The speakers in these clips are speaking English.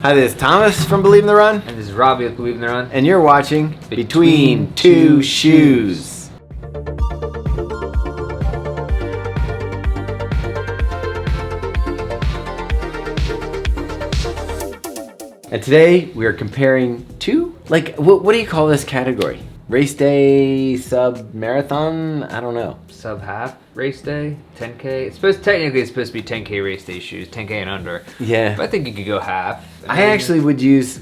Hi, this is Thomas from Believe in the Run. And this is Robbe with Believe in the Run. And you're watching Between Two Shoes. And today we are comparing two, what do you call this category? Race day, sub-marathon? I don't know. Sub-half race day, 10K. Technically it's supposed to be 10K race day shoes, 10K and under. Yeah. But I think you could go half. I actually would use,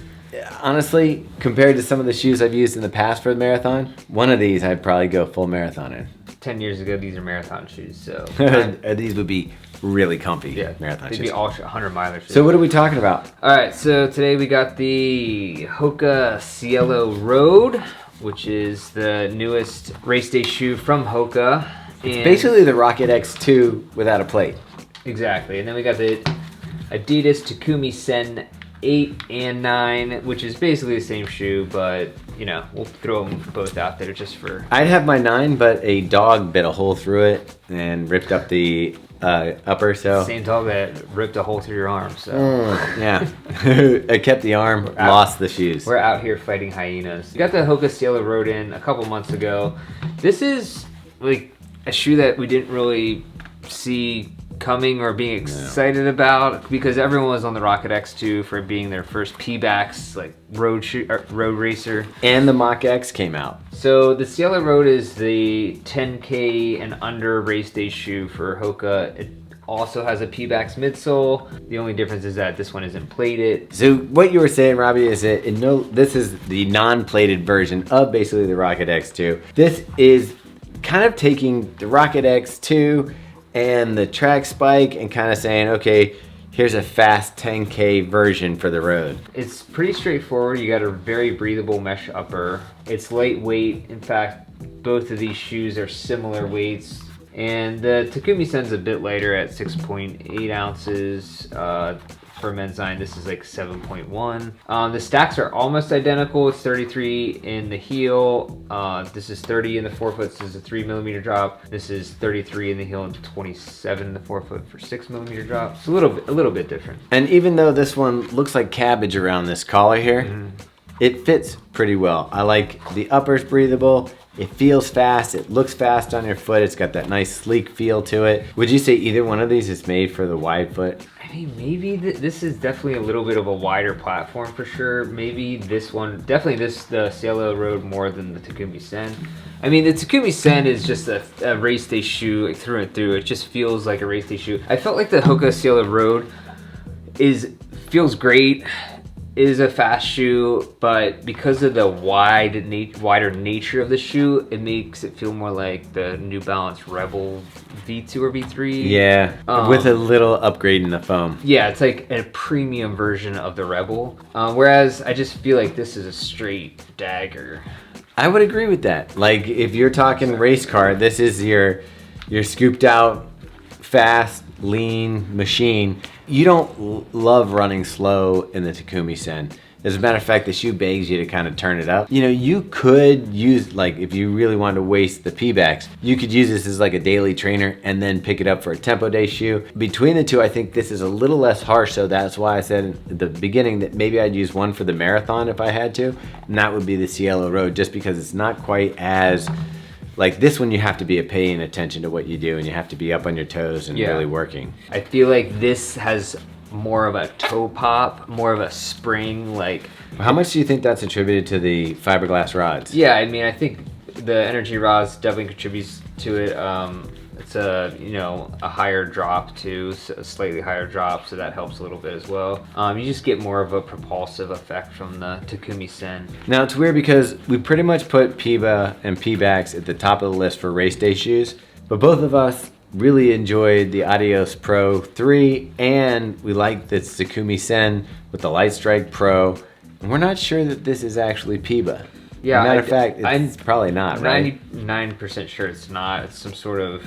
honestly, compared to some of the shoes I've used in the past for the marathon, one of these I'd probably go full marathon in. 10 years ago, these are marathon shoes, so. These would be really comfy marathon shoes. They'd be all 100-miler shoes. So what are we talking about? All right, so today we got the Hoka Cielo Road, which is the newest race day shoe from Hoka. It's basically the Rocket X2 without a plate. Exactly, and then we got the Adidas Takumi Sen 8 and 9, which is basically the same shoe, but you know, we'll throw them both out there just for... I'd have my 9, but a dog bit a hole through it and ripped up the upper, so... Same dog that ripped a hole through your arm, so... yeah. I kept the arm, lost the shoes. We're out here fighting hyenas. We got the Hoka Cielo Road in a couple months ago. This is like a shoe that we didn't really see coming or being excited about, because everyone was on the Rocket X2 for being their first P-backs, like road racer. And the Mach X came out. So the Cielo Road is the 10K and under race day shoe for Hoka. It also has a P-backs midsole. The only difference is that this one isn't plated. So what you were saying, Robbie, is that this is the non-plated version of basically the Rocket X2. This is kind of taking the Rocket X2 and the track spike and kind of saying, okay, here's a fast 10K version for the road. It's pretty straightforward. You got a very breathable mesh upper. It's lightweight. In fact, both of these shoes are similar weights. And the Takumi Sen's a bit lighter at 6.8 ounces. For men's 9, this is like 7.1. The stacks are almost identical. It's 33 in the heel. This is 30 in the forefoot. This is a 3mm drop. This is 33 in the heel and 27 in the forefoot for 6mm drop. It's a little bit different. And even though this one looks like cabbage around this collar here, it fits pretty well. I like the upper's breathable. It feels fast. It looks fast on your foot. It's got that nice sleek feel to it. Would you say either one of these is made for the wide foot? I mean, maybe this is definitely a little bit of a wider platform for sure. Maybe this one, definitely the Cielo Road more than the Takumi Sen. I mean, the Takumi Sen is just a race day shoe, like, through and through. It just feels like a race day shoe. I felt like the Hoka Cielo Road feels great. Is a fast shoe, but because of the wider nature of the shoe, it makes it feel more like the New Balance Rebel V2 or V3. Yeah, with a little upgrade in the foam. Yeah, it's like a premium version of the Rebel. Whereas I just feel like this is a straight dagger. I would agree with that. Like, if you're talking race car, this is your scooped out, fast, lean machine. You don't love running slow in the Takumi Sen. As a matter of fact, the shoe begs you to kind of turn it up. You know, you could use, like, if you really wanted to waste the P-backs, you could use this as like a daily trainer and then pick it up for a tempo day shoe. Between the two, I think this is a little less harsh, so that's why I said at the beginning that maybe I'd use one for the marathon if I had to, and that would be the Cielo Road, just because it's not quite as... Like this one, you have to be paying attention to what you do, and you have to be up on your toes and really working. I feel like this has more of a toe pop, more of a spring. Like, how much do you think that's attributed to the fiberglass rods? Yeah, I mean, I think the energy rods definitely contributes to it. It's a higher drop too, a slightly higher drop, so that helps a little bit as well. You just get more of a propulsive effect from the Takumi Sen. Now it's weird because we pretty much put P-ba and P-backs at the top of the list for race day shoes, but both of us really enjoyed the Adios Pro 3, and we like the Takumi Sen with the Light Strike Pro, and we're not sure that this is actually P-ba. Yeah, matter of fact, it's probably not, right? 99% sure it's not. It's some sort of...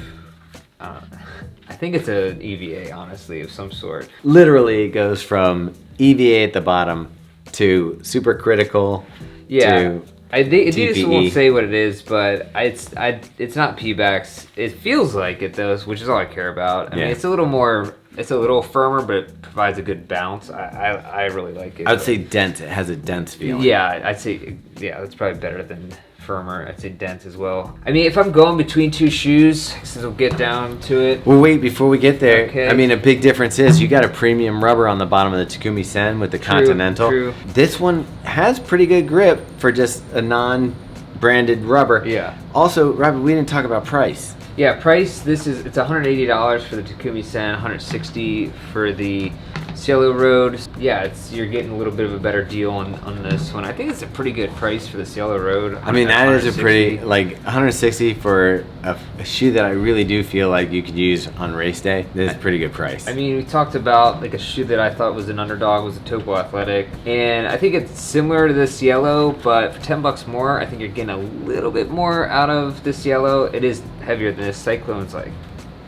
I think it's an EVA, honestly, of some sort. Literally, it goes from EVA at the bottom to supercritical to Adidas won't say what it is, but it's not P-backs. It feels like it though, which is all I care about. I mean, it's a little more It's a little firmer, but it provides a good bounce. I really like it. I would say dense. It has a dense feeling. Yeah, I'd say that's probably better than firmer. I'd say dense as well. I mean, if I'm going between two shoes, since we'll get down to it. Well, wait, before we get there, Okay. I mean, a big difference is you got a premium rubber on the bottom of the Takumi Sen with the Continental. True. This one has pretty good grip for just a non-branded rubber. Yeah. Also, Robert, we didn't talk about price. Yeah, price. It's $180 for the Takumi Sen, $160 for the Cielo Road. Yeah, you're getting a little bit of a better deal on this one. I think it's a pretty good price for the Cielo Road. I mean, that is a pretty, like, 160 for a shoe that I really do feel like you could use on race day. This is a pretty good price. I mean, we talked about like a shoe that I thought was an underdog was a Topo Athletic, and I think it's similar to the Cielo, but for $10 more, I think you're getting a little bit more out of the Cielo. It is heavier than this. Cyclone's like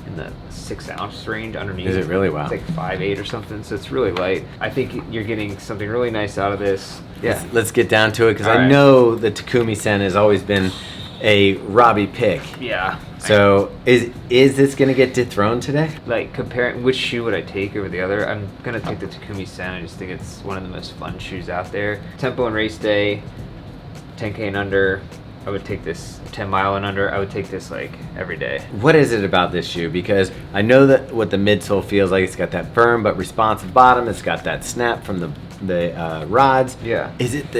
in the 6-ounce range underneath. Is it really? Wow. It's like 5'8" or something, so it's really light. I think you're getting something really nice out of this. Yeah. Let's get down to it, because All I right. know the Takumi Sen has always been a Robbe pick. Yeah. So is this going to get dethroned today? Like comparing which shoe would I take over the other, I'm gonna take the Takumi Sen. I just think it's one of the most fun shoes out there. Tempo and race day, 10K and under, I would take this. 10 mile and under, I would take this like every day. What is it about this shoe? Because I know that what the midsole feels like. It's got that firm but responsive bottom. It's got that snap from the rods. Yeah. Is it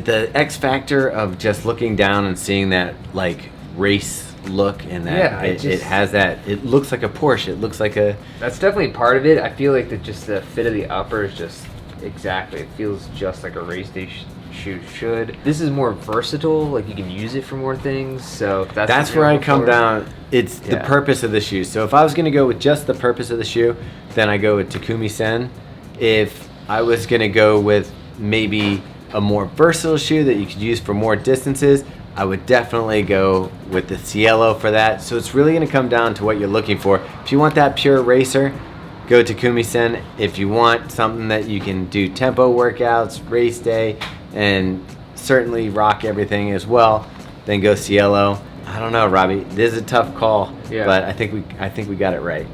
the X factor of just looking down and seeing that like race look, and that Yeah, it has that, it looks like a Porsche, it looks like a, That's definitely part of it. I feel like just the fit of the upper is just exactly. It feels just like a race day shoe should. This is more versatile. Like you can use it for more things. So if that's what where you're I come looking for. down. It's the Yeah. purpose of the shoe. So if I was going to go with just the purpose of the shoe, then I go with Takumi Sen. If I was going to go with maybe a more versatile shoe that you could use for more distances, I would definitely go with the Cielo for that. So it's really going to come down to what you're looking for. If you want that pure racer, go Takumi Sen. If you want something that you can do tempo workouts, race day, and certainly rock everything as well, then go Cielo. I don't know, Robbie. This is a tough call, Yeah. but I think we got it right.